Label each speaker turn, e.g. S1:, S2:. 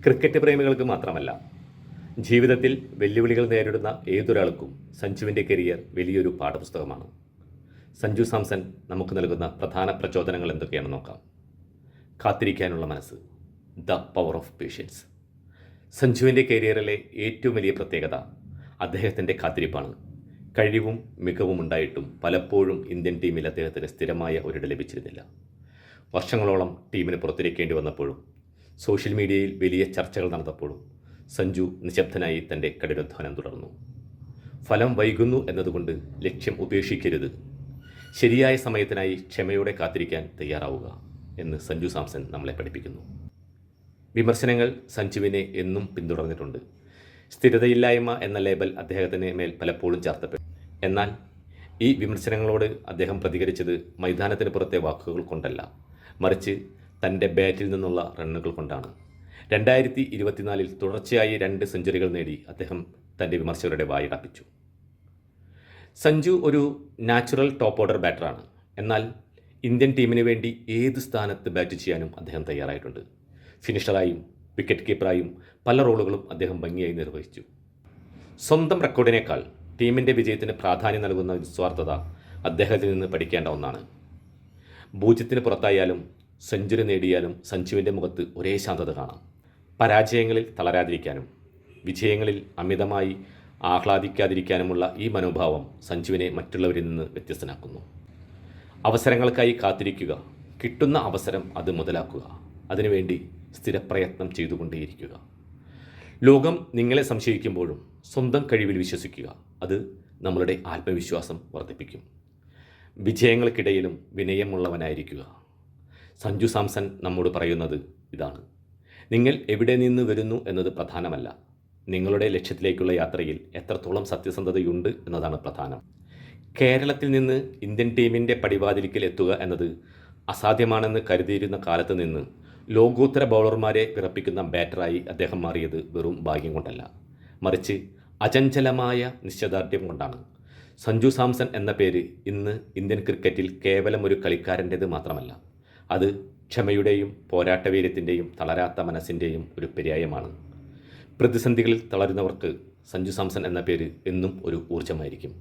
S1: Cricket പ്രേമികൾക്ക് മാത്രമല്ല, ജീവിതത്തിൽ വെല്ലുവിളികൾ നേരിടുന്ന ഏതൊരാൾക്കും സഞ്ജുവിൻ്റെ കരിയർ വലിയൊരു പാഠപുസ്തകമാണ്. സഞ്ജു സാംസൺ നമുക്ക് നൽകുന്ന പ്രധാന പ്രചോദനങ്ങൾ എന്തൊക്കെയാണെന്ന് നോക്കാം. കാത്തിരിക്കാനുള്ള മനസ്സ്, ദ പവർ ഓഫ് പേഷ്യൻസ്. സഞ്ജുവിൻ്റെ കരിയറിലെ ഏറ്റവും വലിയ പ്രത്യേകത അദ്ദേഹത്തിൻ്റെ കാത്തിരിപ്പാണ്. കഴിവും മികവും ഉണ്ടായിട്ടും പലപ്പോഴും ഇന്ത്യൻ ടീമിൽ അദ്ദേഹത്തിന് സ്ഥിരമായ ഒരിടം ലഭിച്ചിരുന്നില്ല. വർഷങ്ങളോളം ടീമിന് പുറത്തിരിക്കേണ്ടി വന്നപ്പോഴും സോഷ്യൽ മീഡിയയിൽ വലിയ ചർച്ചകൾ നടന്നപ്പോഴും സഞ്ജു നിശബ്ദനായി തൻ്റെ കഠിനാധ്വാനം തുടർന്നു. ഫലം വൈകുന്നു എന്നതുകൊണ്ട് ലക്ഷ്യം ഉപേക്ഷിക്കരുത്, ശരിയായ സമയത്തിനായി ക്ഷമയോടെ കാത്തിരിക്കാൻ തയ്യാറാവുക എന്ന് സഞ്ജു സാംസൺ നമ്മളെ പഠിപ്പിക്കുന്നു. വിമർശനങ്ങൾ സഞ്ജുവിനെ എന്നും പിന്തുടർന്നിട്ടുണ്ട്. സ്ഥിരതയില്ലായ്മ എന്ന ലേബൽ അദ്ദേഹത്തിന് മേൽ പലപ്പോഴും ചാർത്തപ്പെട്ടു. എന്നാൽ ഈ വിമർശനങ്ങളോട് അദ്ദേഹം പ്രതികരിച്ചത് മൈതാനത്തിന് പുറത്തെ വാക്കുകൾ കൊണ്ടല്ല, മറിച്ച് തൻ്റെ ബാറ്റിൽ നിന്നുള്ള റണ്ണുകൾ കൊണ്ടാണ്. 2024 തുടർച്ചയായി 2 സെഞ്ചുറികൾ നേടി അദ്ദേഹം തൻ്റെ വിമർശകരുടെ വായടപ്പിച്ചു. സഞ്ജു ഒരു നാച്ചുറൽ ടോപ്പ് ഓർഡർ ബാറ്ററാണ്. എന്നാൽ ഇന്ത്യൻ ടീമിന് വേണ്ടി ഏത് സ്ഥാനത്ത് ബാറ്റ് ചെയ്യാനും അദ്ദേഹം തയ്യാറായിട്ടുണ്ട്. ഫിനിഷറായും വിക്കറ്റ് കീപ്പറായും പല റോളുകളും അദ്ദേഹം ഭംഗിയായി നിർവഹിച്ചു. സ്വന്തം റെക്കോർഡിനേക്കാൾ ടീമിൻ്റെ വിജയത്തിന് പ്രാധാന്യം നൽകുന്ന നിസ്വാർത്ഥത അദ്ദേഹത്തിൽ നിന്ന് പഠിക്കേണ്ട ഒന്നാണ്. 0 പുറത്തായാലും സെഞ്ചുറി നേടിയാലും സഞ്ജുവിൻ്റെ മുഖത്ത് ഒരേ ശാന്തത കാണാം. പരാജയങ്ങളിൽ തളരാതിരിക്കാനും വിജയങ്ങളിൽ അമിതമായി ആഹ്ലാദിക്കാതിരിക്കാനുമുള്ള ഈ മനോഭാവം സഞ്ജുവിനെ മറ്റുള്ളവരിൽ നിന്ന് വ്യത്യസ്തനാക്കുന്നു. അവസരങ്ങൾക്കായി കാത്തിരിക്കുക, കിട്ടുന്ന അവസരം അത് മുതലാക്കുക, അതിനുവേണ്ടി സ്ഥിരപ്രയത്നം ചെയ്തുകൊണ്ടേയിരിക്കുക. ലോകം നിങ്ങളെ സംശയിക്കുമ്പോഴും സ്വന്തം കഴിവിൽ വിശ്വസിക്കുക, അത് നമ്മളുടെ ആത്മവിശ്വാസം വർദ്ധിപ്പിക്കും. വിജയങ്ങൾക്കിടയിലും വിനയമുള്ളവനായിരിക്കുക. സഞ്ജു സാംസൺ നമ്മോട് പറയുന്നത് ഇതാണ്: നിങ്ങൾ എവിടെ നിന്ന് വരുന്നു എന്നത് പ്രധാനമല്ല, നിങ്ങളുടെ ലക്ഷ്യത്തിലേക്കുള്ള യാത്രയിൽ എത്രത്തോളം സത്യസന്ധതയുണ്ട് എന്നതാണ് പ്രധാനം. കേരളത്തിൽ നിന്ന് ഇന്ത്യൻ ടീമിൻ്റെ പടിവാതിലിക്കൽ എത്തുക എന്നത് അസാധ്യമാണെന്ന് കരുതിയിരുന്ന കാലത്ത് നിന്ന് ലോകോത്തര ബൗളർമാരെ വിറപ്പിക്കുന്ന ബാറ്ററായി അദ്ദേഹം മാറിയത് വെറും ഭാഗ്യം കൊണ്ടല്ല, മറിച്ച് അചഞ്ചലമായ നിശ്ചയദാർഢ്യം കൊണ്ടാണ്. സഞ്ജു സാംസൺ എന്ന പേര് ഇന്ന് ഇന്ത്യൻ ക്രിക്കറ്റിൽ കേവലം ഒരു കളിക്കാരൻ്റേത് മാത്രമല്ല, അത് ക്ഷമയുടെയും പോരാട്ടവീര്യത്തിൻ്റെയും തളരാത്ത മനസ്സിൻ്റെയും ഒരു പര്യായമാണ്. പ്രതിസന്ധികളിൽ തളരുന്നവർക്ക് സഞ്ജു സാംസൺ എന്ന പേര് എന്നും ഒരു ഊർജ്ജമായിരിക്കും.